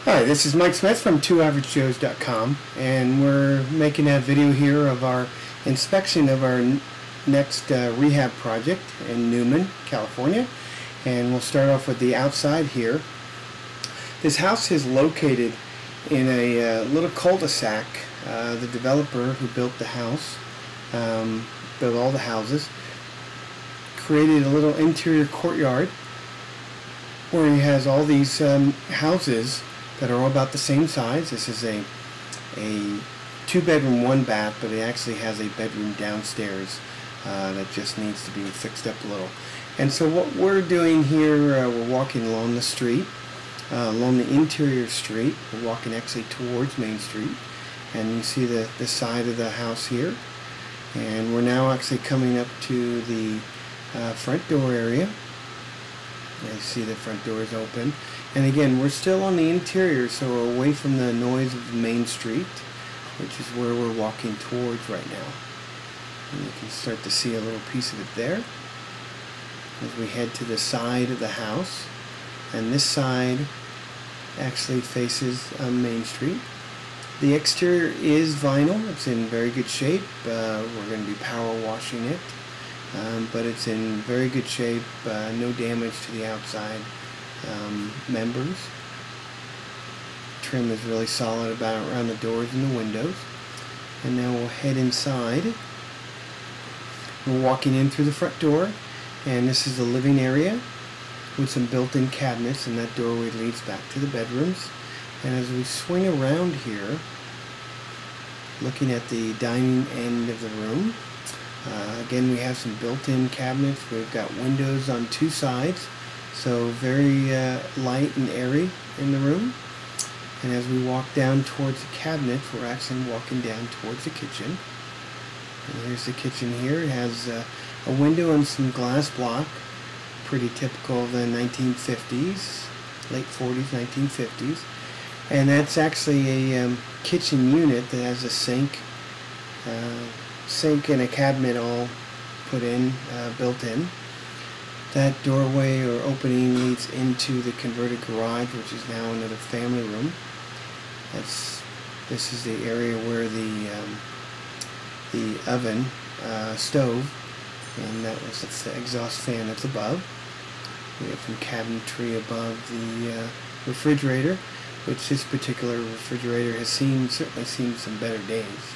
Hi, this is Mike Smith from 2averagejoes.com, and we're making a video here of our inspection of our next rehab project in Newman, California. And we'll start off with the outside here. This house is located in a little cul-de-sac. The developer who built the house, built all the houses, created a little interior courtyard where he has all these houses that are all about the same size. This is a 2-bedroom, 1-bath, but it actually has a bedroom downstairs that just needs to be fixed up a little. And so what we're doing here, we're walking along the street, along the interior street. We're walking actually towards Main Street, and you see the side of the house here. And we're now actually coming up to the front door area. You see the front door is open, and again we're still on the interior, so we're away from the noise of the Main Street, which is where we're walking towards right now. And you can start to see a little piece of it there as we head to the side of the house. And this side actually faces Main Street. The exterior is vinyl. It's in very good shape. We're going to be power washing it. But it's in very good shape, no damage to the outside members. Trim is really solid around the doors and the windows. And now we'll head inside. We're walking in through the front door, and this is the living area with some built-in cabinets, and that doorway leads back to the bedrooms. And as we swing around here, looking at the dining end of the room, again, we have some built-in cabinets. We've got windows on 2 sides, so very light and airy in the room. And as we walk down towards the cabinets, we're actually walking down towards the kitchen. And here's the kitchen here. It has a window and some glass block, pretty typical of the 1950s, late 40s, 1950s. And that's actually a kitchen unit that has a sink and a cabinet all put in, built in. That doorway or opening leads into the converted garage, which is now another family room. This is the area where the oven, stove, and that was the exhaust fan that's above. We have some cabinetry above the refrigerator, which this particular refrigerator has certainly seen some better days.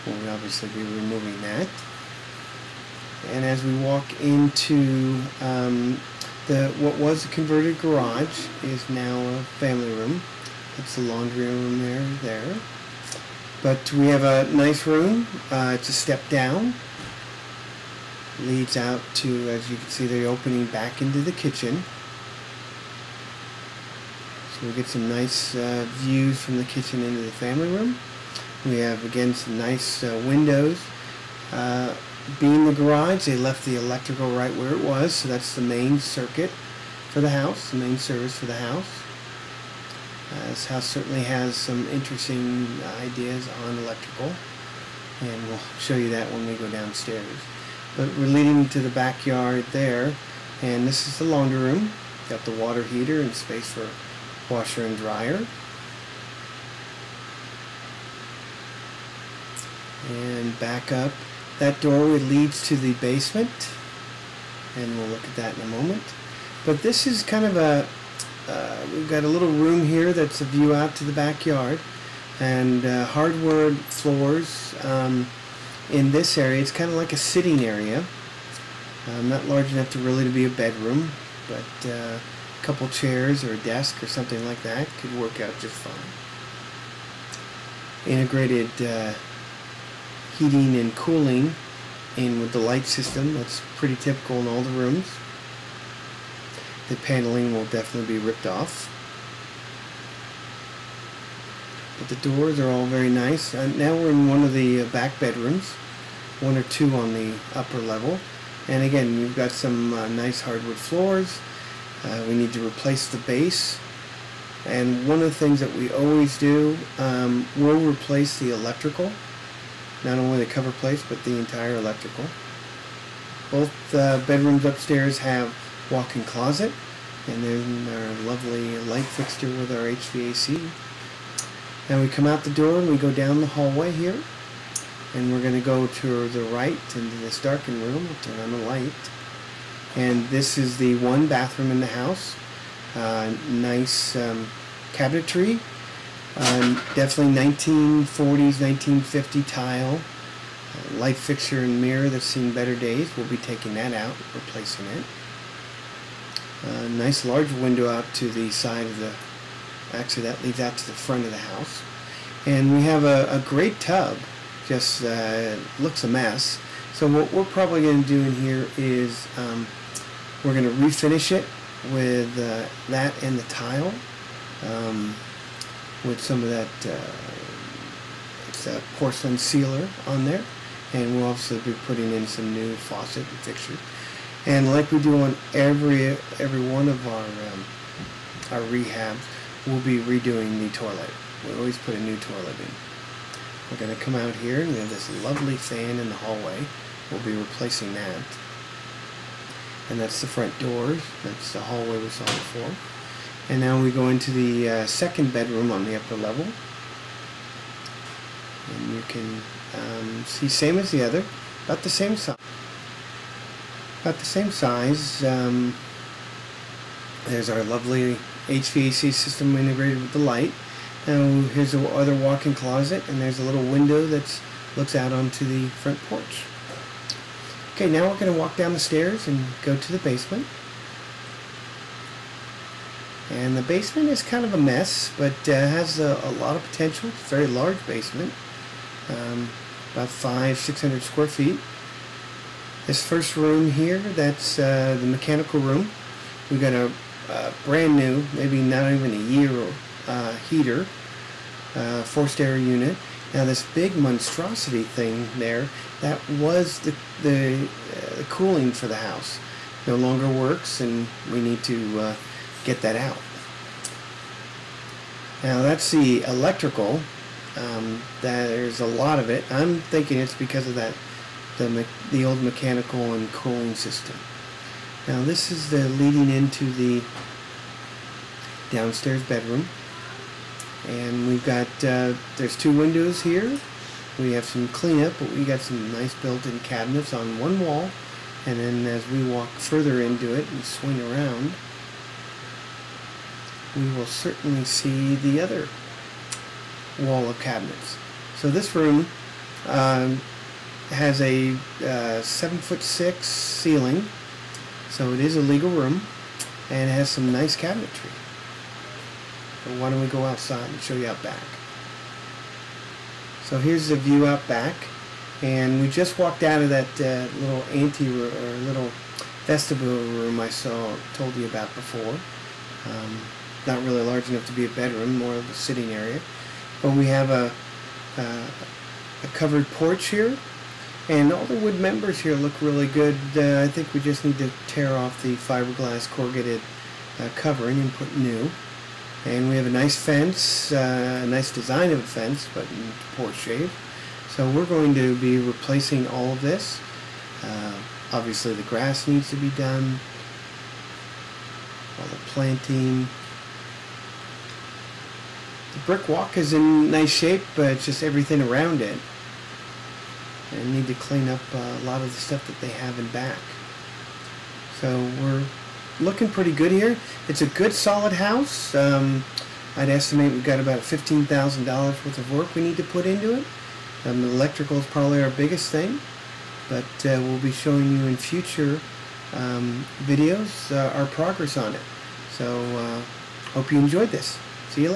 We'll obviously be removing that. And as we walk into what was a converted garage is now a family room. That's the laundry room there. But we have a nice room. It's a step down. Leads out to, as you can see, the opening back into the kitchen. So we get some nice views from the kitchen into the family room. We have, again, some nice windows. Being the garage, they left the electrical right where it was, so that's the main circuit for the house, the main service for the house. This house certainly has some interesting ideas on electrical, and we'll show you that when we go downstairs. But we're leading to the backyard there, and this is the laundry room. Got the water heater and space for washer and dryer. And back up, that doorway leads to the basement, and we'll look at that in a moment. But this is kind of we've got a little room here that's a view out to the backyard, and hardwood floors in this area. It's kind of like a sitting area, not large enough to really be a bedroom, but a couple chairs or a desk or something like that could work out just fine. Integrated heating and cooling in with the light system. That's pretty typical in all the rooms. The paneling will definitely be ripped off. But the doors are all very nice. Now we're in one of the back bedrooms, 1 or 2 on the upper level. And again, we've got some nice hardwood floors. We need to replace the base. And one of the things that we always do, we'll replace the electrical. Not only the cover plates, but the entire electrical. Both bedrooms upstairs have walk-in closet, and then our lovely light fixture with our HVAC. Now we come out the door and we go down the hallway here, and we're going to go to the right into this darkened room. We'll turn on the light. And this is the one bathroom in the house. Nice cabinetry. Definitely 1940s, 1950 tile. Light fixture and mirror that's seen better days. We'll be taking that out, replacing it. Nice large window out to the side of the, actually that leads out to the front of the house. And we have a great tub. Just looks a mess. So what we're probably going to do in here is we're going to refinish it with that and the tile, with some of that it's a porcelain sealer on there, and we'll also be putting in some new faucet and fixtures. And like we do on every one of our rehabs, we'll be redoing the toilet. We always put a new toilet in. We're going to come out here, and we have this lovely fan in the hallway. We'll be replacing that. And that's the front doors. That's the hallway we saw before. And now we go into the second bedroom on the upper level. And you can see, same as the other, about the same size. About the same size. There's our lovely HVAC system integrated with the light. Now here's the other walk-in closet, and there's a little window that looks out onto the front porch. Okay, now we're going to walk down the stairs and go to the basement. And the basement is kind of a mess, but has a lot of potential. It's a very large basement, about 500-600 square feet. This first room here, that's the mechanical room. We've got a brand new, maybe not even a year, heater, forced air unit. Now this big monstrosity thing there, that was the cooling for the house. No longer works, and we need to get that out. Now that's the electrical. There's a lot of it. I'm thinking it's because of that, the old mechanical and cooling system. Now this is the leading into the downstairs bedroom. And we've got, there's two windows here. We have some cleanup, but we got some nice built-in cabinets on one wall. And then as we walk further into it and swing around, we will certainly see the other wall of cabinets. So this room has a 7'6" ceiling, so it is a legal room, and it has some nice cabinetry. So why don't we go outside and show you out back. So here's the view out back, and we just walked out of that little ante-room, or little vestibule room I told you about before. Not really large enough to be a bedroom, more of a sitting area. But we have a covered porch here, and all the wood members here look really good. I think we just need to tear off the fiberglass corrugated covering and put new. And we have a nice fence, a nice design of a fence, but in poor shape. So we're going to be replacing all of this. Obviously the grass needs to be done, all the planting. The brick walk is in nice shape, but it's just everything around it. And need to clean up a lot of the stuff that they have in back. So we're looking pretty good here. It's a good solid house. I'd estimate we've got about $15,000 worth of work we need to put into it. Electrical is probably our biggest thing, but we'll be showing you in future videos our progress on it. So hope you enjoyed this. See you later.